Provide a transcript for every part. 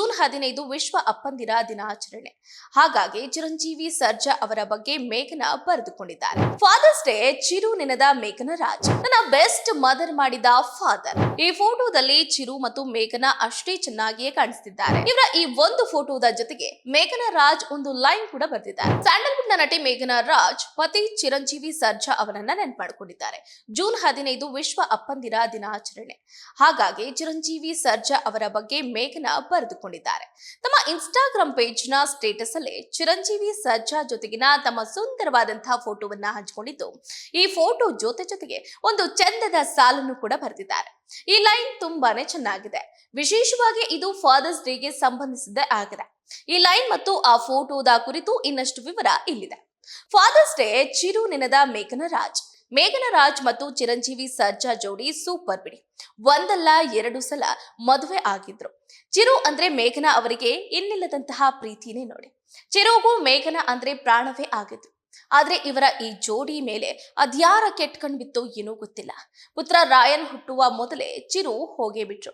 June 15 ವಿಶ್ವ ಅಪ್ಪಂದಿರ ದಿನಾಚರಣೆ. ಹಾಗಾಗಿ ಚಿರಂಜೀವಿ ಸರ್ಜಾ ಅವರ ಬಗ್ಗೆ ಮೇಘನ ಬರೆದುಕೊಂಡಿದ್ದಾರೆ. Father's day. ಚಿರು ನೆನೆದ ಮೇಘನ ರಾಜ್. ನನ್ನ ಬೆಸ್ಟ್ ಮದರ್ ಮಾಡಿದ ಫಾದರ್. ಈ ಫೋಟೋದಲ್ಲಿ ಚಿರು ಮತ್ತು ಮೇಘನ ಅಷ್ಟೇ ಚೆನ್ನಾಗಿಯೇ ಕಾಣಿಸ್ತಿದ್ದಾರೆ. ಇವರ ಈ ಒಂದು ಫೋಟೋದ ಜೊತೆಗೆ ಮೇಘನ ರಾಜ್ ಒಂದು ಲೈನ್ ಕೂಡ ಬರೆದಿದ್ದಾರೆ. ಸ್ಯಾಂಡಲ್ವುಡ್ ನ ನಟಿ ಮೇಘನ ರಾಜ್ ಪತಿ ಚಿರಂಜೀವಿ ಸರ್ಜಾ ಅವರನ್ನ ನೆನಪು ಮಾಡಿಕೊಂಡಿದ್ದಾರೆ. ಜೂನ್ 15 ವಿಶ್ವ ಅಪ್ಪಂದಿರ ದಿನಾಚರಣೆ. ಹಾಗಾಗಿ ಚಿರಂಜೀವಿ ಸರ್ಜಾ ಅವರ ಬಗ್ಗೆ ಮೇಘನ ಬರೆದುಕೊಂಡಿದ್ದಾರೆ. ತಮ್ಮ ಇನ್ಸ್ಟಾಗ್ರಾಮ್ ಪೇಜ್ ನ ಸ್ಟೇಟಸ್ ಅಲ್ಲಿ ಚಿರಂಜೀವಿ ಸರ್ಜಾ ಜೊತೆಗಿನ ತಮ್ಮ ಸುಂದರವಾದಂತಹ ಫೋಟೋವನ್ನ ಹಂಚಿಕೊಂಡಿದ್ದು, ಈ ಫೋಟೋ ಜೊತೆಗೆ ಒಂದು ಚಂದದ ಸಾಲನ್ನು ಕೂಡ ಬರೆದಿದ್ದಾರೆ. ಈ ಲೈನ್ ತುಂಬಾನೇ ಚೆನ್ನಾಗಿದೆ. ವಿಶೇಷವಾಗಿ ಇದು ಫಾದರ್ಸ್ ಡೇಗೆ ಸಂಬಂಧಿಸಿದ ಆಗಿದೆ. ಈ ಲೈನ್ ಮತ್ತು ಆ ಫೋಟೋದ ಕುರಿತು ಇನ್ನಷ್ಟು ವಿವರ ಇಲ್ಲಿದೆ. Father's day. ಚಿರು ನೆನೆದ ಮೇಘನ ರಾಜ್. ಮೇಘನ ರಾಜ್ ಮತ್ತು ಚಿರಂಜೀವಿ ಸರ್ಜಾ ಜೋಡಿ ಸೂಪರ್ ಬಿಡಿ. ಒಂದಲ್ಲ ಎರಡು ಸಲ ಮದುವೆ ಆಗಿದ್ರು. ಚಿರು ಅಂದ್ರೆ ಮೇಘನ ಅವರಿಗೆ ಇನ್ನಿಲ್ಲದಂತಹ ಪ್ರೀತಿನೇ ನೋಡಿ. ಚಿರುಗೂ ಮೇಘನ ಅಂದ್ರೆ ಪ್ರಾಣವೇ ಆಗಿದ್ರು. ಆದ್ರೆ ಇವರ ಈ ಜೋಡಿ ಮೇಲೆ ಅದ್ಯಾರ ಕೆಟ್ಟ ಕಣ್ಬಿತ್ತೋ ಏನೋ ಗೊತ್ತಿಲ್ಲ. ಪುತ್ರ ರಾಯನ್ ಹುಟ್ಟುವ ಮೊದಲೇ ಚಿರು ಹೋಗೇ ಬಿಟ್ರು.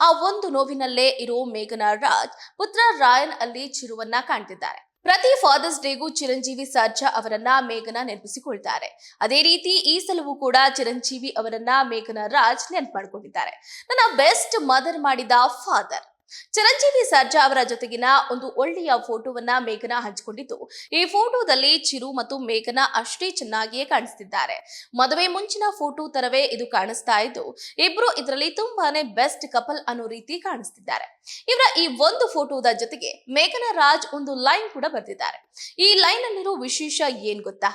ಆ ಒಂದು ನೋವಿನಲ್ಲೇ ಇರೋ ಮೇಘನ ರಾಜ್ ಪುತ್ರ ರಾಯನ್ ಅಲ್ಲಿ ಚಿರುವನ್ನ ಕಾಣ್ತಿದ್ದಾರೆ. ಪ್ರತಿ ಫಾದರ್ಸ್ ಡೇಗೂ ಚಿರಂಜೀವಿ ಸರ್ಜಾ ಅವರನ್ನ ಮೇಘನ ನೆನಪಿಸಿಕೊಳ್ತಾರೆ. ಅದೇ ರೀತಿ ಈ ಸಲವೂ ಕೂಡ ಚಿರಂಜೀವಿ ಅವರನ್ನ ಮೇಘನ ರಾಜ್ ನೆನಪು ಮಾಡಿಕೊಂಡಿದ್ದಾರೆ. ನನ್ನ ಬೆಸ್ಟ್ ಮದರ್ ಮಾಡಿದ ಫಾದರ್. ಚಿರಂಜೀವಿ ಸರ್ಜಾ ಅವರ ಜೊತೆಗಿನ ಒಂದು ಒಳ್ಳೆಯ ಫೋಟೋವನ್ನ ಮೇಘನ ಹಂಚಿಕೊಂಡಿದ್ದು, ಈ ಫೋಟೋದಲ್ಲಿ ಚಿರು ಮತ್ತು ಮೇಘನ ಅಷ್ಟೇ ಚೆನ್ನಾಗಿಯೇ ಕಾಣಿಸ್ತಿದ್ದಾರೆ. ಮದುವೆ ಮುಂಚಿನ ಫೋಟೋ ತರವೇ ಇದು ಕಾಣಿಸ್ತಾ ಇದ್ದು, ಇಬ್ರು ಇದರಲ್ಲಿ ತುಂಬಾನೇ ಬೆಸ್ಟ್ ಕಪಲ್ ಅನ್ನೋ ರೀತಿ ಕಾಣಿಸ್ತಿದ್ದಾರೆ. ಇವರ ಈ ಒಂದು ಫೋಟೋದ ಜೊತೆಗೆ ಮೇಘನ ರಾಜ್ ಒಂದು ಲೈನ್ ಕೂಡ ಬರೆದಿದ್ದಾರೆ. ಈ ಲೈನ್ ಅಲ್ಲಿರೋ ವಿಶೇಷ ಏನ್ ಗೊತ್ತಾ?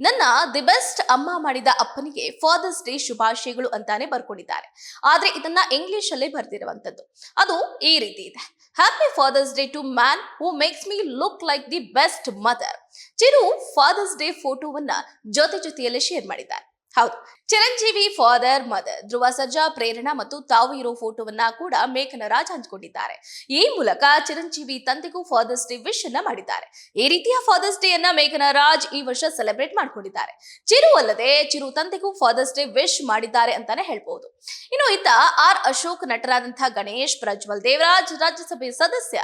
ನನ್ನ ದಿ ಬೆಸ್ಟ್ ಅಮ್ಮ ಮಾಡಿದ ಅಪ್ಪನಿಗೆ ಫಾದರ್ಸ್ ಡೇ ಶುಭಾಶಯಗಳು ಅಂತಾನೆ ಬರ್ಕೊಂಡಿದ್ದಾರೆ. ಆದ್ರೆ ಇದನ್ನ ಇಂಗ್ಲಿಷ್ ಅಲ್ಲೇ ಬರ್ದಿರುವಂತದ್ದು. ಅದು ಈ ರೀತಿ ಇದೆ: happy father's day to man who makes me look like the best mother. Chiru father's day ಫೋಟೋವನ್ನ ಜೊತೆಯಲ್ಲೇ ಶೇರ್ ಮಾಡಿದ್ದಾರೆ. ಹೌದು, ಚಿರಂಜೀವಿ ಫಾದರ್, ಮದರ್, ಧ್ರುವ ಸರ್ಜಾ, ಪ್ರೇರಣಾ ಮತ್ತು ತಾವು ಇರೋ ಫೋಟೋವನ್ನ ಕೂಡ ಮೇಘನ ರಾಜ್ ಹಂಚಿಕೊಂಡಿದ್ದಾರೆ. ಈ ಮೂಲಕ ಚಿರಂಜೀವಿ ತಂದೆಗೂ ಫಾದರ್ಸ್ ಡೇ ವಿಶ್ ಅನ್ನ ಮಾಡಿದ್ದಾರೆ. ಈ ರೀತಿಯ ಫಾದರ್ಸ್ ಡೇ ಅನ್ನ ಮೇಘನ ರಾಜ್ ಈ ವರ್ಷ ಸೆಲೆಬ್ರೇಟ್ ಮಾಡ್ಕೊಂಡಿದ್ದಾರೆ. ಚಿರು ಅಲ್ಲದೆ ಚಿರು ತಂದೆಗೂ ಫಾದರ್ಸ್ ಡೇ ವಿಶ್ ಮಾಡಿದ್ದಾರೆ ಅಂತಾನೆ ಹೇಳ್ಬಹುದು. ಇನ್ನು ಇತ್ತ ಆರ್ ಅಶೋಕ್, ನಟರಾದಂತಹ ಗಣೇಶ್, ಪ್ರಜ್ವಲ್ ದೇವರಾಜ್, ರಾಜ್ಯಸಭೆ ಸದಸ್ಯ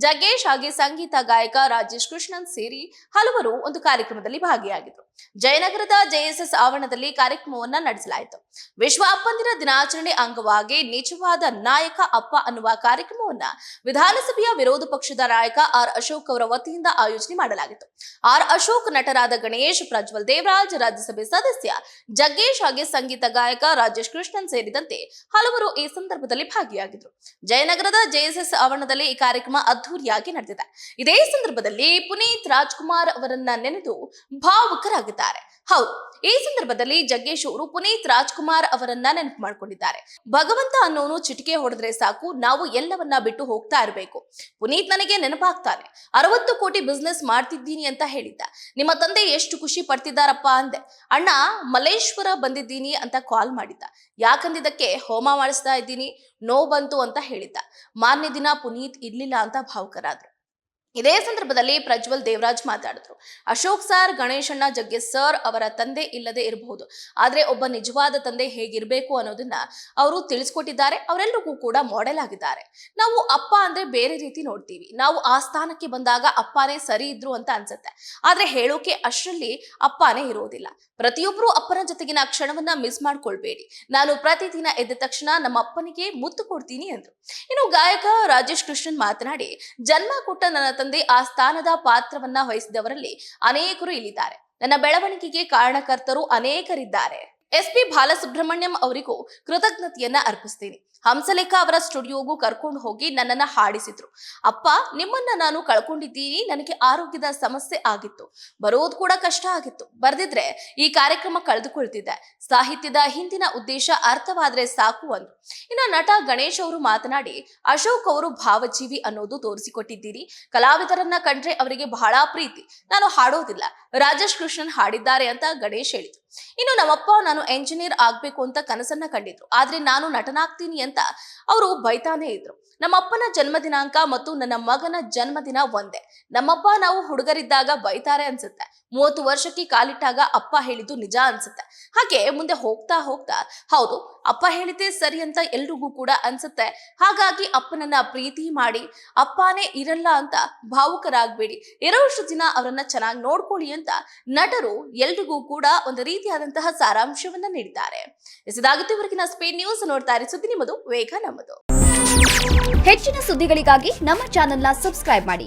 ಜಗ್ಗೇಶ್ ಹಾಗೆ ಸಂಗೀತ ಗಾಯಕ ರಾಜೇಶ್ ಕೃಷ್ಣನ್ ಸೇರಿ ಹಲವರು ಒಂದು ಕಾರ್ಯಕ್ರಮದಲ್ಲಿ ಭಾಗಿಯಾಗಿದ್ರು. ಜಯನಗರದ ಜೆಎಸ್ಎಸ್ ಆವರಣದಲ್ಲಿ ಕಾರ್ಯಕ್ರಮವನ್ನ ನಡೆಸಲಾಯಿತು. ವಿಶ್ವ ಅಪ್ಪಂದಿರ ದಿನಾಚರಣೆ ಅಂಗವಾಗಿ ನಿಜವಾದ ನಾಯಕ ಅಪ್ಪ ಅನ್ನುವ ಕಾರ್ಯಕ್ರಮವನ್ನ ವಿಧಾನಸಭೆಯ ವಿರೋಧ ಪಕ್ಷದ ನಾಯಕ ಆರ್ ಅಶೋಕ್ ಅವರ ವತಿಯಿಂದ ಆಯೋಜನೆ ಮಾಡಲಾಗಿತ್ತು. ಆರ್ ಅಶೋಕ್, ನಟರಾದ ಗಣೇಶ್, ಪ್ರಜ್ವಲ್ ದೇವರಾಜ್, ರಾಜ್ಯಸಭೆ ಸದಸ್ಯ ಜಗ್ಗೇಶ್ ಹಾಗೆ ಸಂಗೀತ ಗಾಯಕ ರಾಜೇಶ್ ಕೃಷ್ಣನ್ ಸೇರಿದಂತೆ ಹಲವರು ಈ ಸಂದರ್ಭದಲ್ಲಿ ಭಾಗಿಯಾಗಿದ್ರು. ಜಯನಗರದ ಜೆಎಸ್ಎಸ್ ಆವರಣದಲ್ಲಿ ಈ ಕಾರ್ಯಕ್ರಮ ಅದ್ದೂರಿಯಾಗಿ ನಡೆದಿದೆ. ಇದೇ ಸಂದರ್ಭದಲ್ಲಿ ಪುನೀತ್ ರಾಜ್ಕುಮಾರ್ ಅವರನ್ನ ನೆನೆದು ಭಾವುಕರಾಗಿದ್ದಾರೆ. ಹೌದು, ಈ ಸಂದರ್ಭದಲ್ಲಿ ಜಗ್ಗೇಶ್ ಅವರು ಪುನೀತ್ ರಾಜ್ಕುಮಾರ್ ಅವರನ್ನ ನೆನಪು ಮಾಡಿಕೊಂಡಿದ್ದಾರೆ. ಭಗವಂತ ಅನ್ನೋನು ಚಿಟಿಕೆ ಹೊಡೆದ್ರೆ ಸಾಕು, ನಾವು ಎಲ್ಲವನ್ನ ಬಿಟ್ಟು ಹೋಗ್ತಾ ಇರಬೇಕು. ಪುನೀತ್ ನನಗೆ ನೆನಪಾಗ್ತಾನೆ. 60 ಕೋಟಿ ಬಿಸ್ನೆಸ್ ಮಾಡ್ತಿದ್ದೀನಿ ಅಂತ ಹೇಳಿದ್ದ. ನಿಮ್ಮ ತಂದೆ ಎಷ್ಟು ಖುಷಿ ಪಡ್ತಿದ್ದಾರಪ್ಪ ಅಂದೆ. ಅಣ್ಣ ಮಲೇಶ್ವರ ಬಂದಿದ್ದೀನಿ ಅಂತ ಕಾಲ್ ಮಾಡಿದ್ದ. ಯಾಕಂದಿದ್ದಕ್ಕೆ ಹೋಮ ಮಾಡಿಸ್ತಾ ಇದ್ದೀನಿ, ನೋವು ಬಂತು ಅಂತ ಹೇಳಿದ್ದ. ಮಾರನೇ ದಿನ ಪುನೀತ್ ಇರ್ಲಿಲ್ಲ ಅಂತ ಭಾವುಕರಾದ್ರು. ಇದೇ ಸಂದರ್ಭದಲ್ಲಿ ಪ್ರಜ್ವಲ್ ದೇವರಾಜ್ ಮಾತಾಡಿದ್ರು. ಅಶೋಕ್ ಸರ್, ಗಣೇಶಣ್ಣ, ಜಗ್ಗೇಶ್ ಸರ್ ಅವರ ತಂದೆ ಇಲ್ಲದೆ ಇರಬಹುದು, ಆದ್ರೆ ಒಬ್ಬ ನಿಜವಾದ ತಂದೆ ಹೇಗಿರ್ಬೇಕು ಅನ್ನೋದನ್ನ ಅವರು ತಿಳಿಸ್ಕೊಟ್ಟಿದ್ದಾರೆ. ಅವರೆಲ್ಲರಿಗೂ ಕೂಡ ಮಾಡೆಲ್ ಆಗಿದ್ದಾರೆ. ನಾವು ಅಪ್ಪ ಅಂದ್ರೆ ಬೇರೆ ರೀತಿ ನೋಡ್ತೀವಿ. ನಾವು ಆ ಸ್ಥಾನಕ್ಕೆ ಬಂದಾಗ ಅಪ್ಪನೇ ಸರಿ ಇದ್ರು ಅಂತ ಅನ್ಸುತ್ತೆ. ಆದ್ರೆ ಹೇಳೋಕೆ ಅಷ್ಟರಲ್ಲಿ ಅಪ್ಪನೇ ಇರೋದಿಲ್ಲ. ಪ್ರತಿಯೊಬ್ರು ಅಪ್ಪನ ಜೊತೆಗಿನ ಕ್ಷಣವನ್ನ ಮಿಸ್ ಮಾಡ್ಕೊಳ್ಬೇಡಿ. ನಾನು ಪ್ರತಿದಿನ ಎದ್ದ ತಕ್ಷಣ ನಮ್ಮ ಅಪ್ಪನಿಗೆ ಮುತ್ತು ಕೊಡ್ತೀನಿ ಅಂದ್ರು. ಇನ್ನು ಗಾಯಕ ರಾಜೇಶ್ ಕೃಷ್ಣನ್ ಮಾತನಾಡಿ, ಜನ್ಮ ಕೊಟ್ಟ ನನ್ನ ತಂದೆ ಆ ಸ್ಥಾನದ ಪಾತ್ರವನ್ನ ವಹಿಸಿದವರಲ್ಲಿ ಅನೇಕರು ಇಲ್ಲಿದ್ದಾರೆ. ನನ್ನ ಬೆಳವಣಿಗೆಗೆ ಕಾರಣಕರ್ತರು ಅನೇಕರಿದ್ದಾರೆ. ಎಸ್.ಪಿ. ಬಾಲಸುಬ್ರಹ್ಮಣ್ಯಂ ಅವರಿಗೂ ಕೃತಜ್ಞತೆಯನ್ನ ಅರ್ಪಿಸ್ತೀನಿ. ಹಂಸಲೇಖ ಅವರ ಸ್ಟುಡಿಯೋಗೂ ಕರ್ಕೊಂಡು ಹೋಗಿ ನನ್ನನ್ನ ಹಾಡಿಸಿದ್ರು. ಅಪ್ಪ, ನಿಮ್ಮನ್ನ ನಾನು ಕಳ್ಕೊಂಡಿದ್ದೀನಿ. ನನಗೆ ಆರೋಗ್ಯದ ಸಮಸ್ಯೆ ಆಗಿತ್ತು. ಬರೋದು ಕೂಡ ಕಷ್ಟ ಆಗಿತ್ತು. ಬರ್ದಿದ್ರೆ ಈ ಕಾರ್ಯಕ್ರಮ ಕಳೆದುಕೊಳ್ತಿದ್ದೆ. ಸಾಹಿತ್ಯದ ಹಿಂದಿನ ಉದ್ದೇಶ ಅರ್ಥವಾದ್ರೆ ಸಾಕು ಅಂದ್ರು. ಇನ್ನು ನಟ ಗಣೇಶ್ ಅವರು ಮಾತನಾಡಿ, ಅಶೋಕ್ ಅವರು ಭಾವಜೀವಿ ಅನ್ನೋದು ತೋರಿಸಿಕೊಟ್ಟಿದ್ದೀರಿ. ಕಲಾವಿದರನ್ನ ಕಂಡ್ರೆ ಅವರಿಗೆ ಬಹಳ ಪ್ರೀತಿ. ನಾನು ಹಾಡೋದಿಲ್ಲ, ರಾಜೇಶ್ ಕೃಷ್ಣನ್ ಹಾಡಿದ್ದಾರೆ ಅಂತ ಗಣೇಶ್ ಹೇಳಿದ್ರು. ಇನ್ನು ನಮ್ಮಪ್ಪ ನಾನು ಎಂಜಿನಿಯರ್ ಆಗ್ಬೇಕು ಅಂತ ಕನಸನ್ನ ಕಂಡಿದ್ರು. ಆದ್ರೆ ನಾನು ನಟನಾಗ್ತೀನಿ ಅಂತ ಅವರು ಬೈತಾನೆ ಇದ್ರು. ನಮ್ಮಪ್ಪನ ಜನ್ಮ ದಿನಾಂಕ ಮತ್ತು ನನ್ನ ಮಗನ ಜನ್ಮದಿನ ಒಂದೇ. ನಮ್ಮಪ್ಪ ನಾವು ಹುಡುಗರಿದ್ದಾಗ ಬೈತಾರೆ ಅನ್ಸುತ್ತೆ. 30 ವರ್ಷಕ್ಕೆ ಕಾಲಿಟ್ಟಾಗ ಅಪ್ಪ ಹೇಳಿದ್ದು ನಿಜ ಅನ್ಸುತ್ತೆ. ಹಾಗೆ ಮುಂದೆ ಹೋಗ್ತಾ ಹೋಗ್ತಾ ಹೌದು ಅಪ್ಪ ಹೇಳಿದ್ದೆ ಸರಿ ಅಂತ ಎಲ್ರಿಗೂ ಕೂಡ ಅನ್ಸುತ್ತೆ. ಹಾಗಾಗಿ ಅಪ್ಪನನ್ನ ಪ್ರೀತಿ ಮಾಡಿ ಅಪ್ಪನೇ ಇರಲ್ಲ ಅಂತ ಭಾವುಕರಾಗಬೇಡಿ, ಇರೋಷ್ಟು ದಿನ ಅವರನ್ನ ಚೆನ್ನಾಗಿ ನೋಡ್ಕೊಳ್ಳಿ ಅಂತ ನಟರು ಎಲ್ರಿಗೂ ಕೂಡ ಒಂದು ರೀತಿಯಾದಂತಹ ಸಾರಾಂಶವನ್ನ ನೀಡಿದ್ದಾರೆ. ಇದಾಗುತ್ತೆ ಇವತ್ತಿನ ಸ್ಪೇನ್ ನ್ಯೂಸ್. ನೋಡ್ತಾ ಇರಿ ಸುದ್ದಿ ನಿಮ್ಮದು, ವೇಗ ನಮ್ಮದು. ಹೆಚ್ಚಿನ ಸುದ್ದಿಗಳಿಗಾಗಿ ನಮ್ಮ ಚಾನೆಲ್ನ ಸಬ್ಸ್ಕ್ರೈಬ್ ಮಾಡಿ.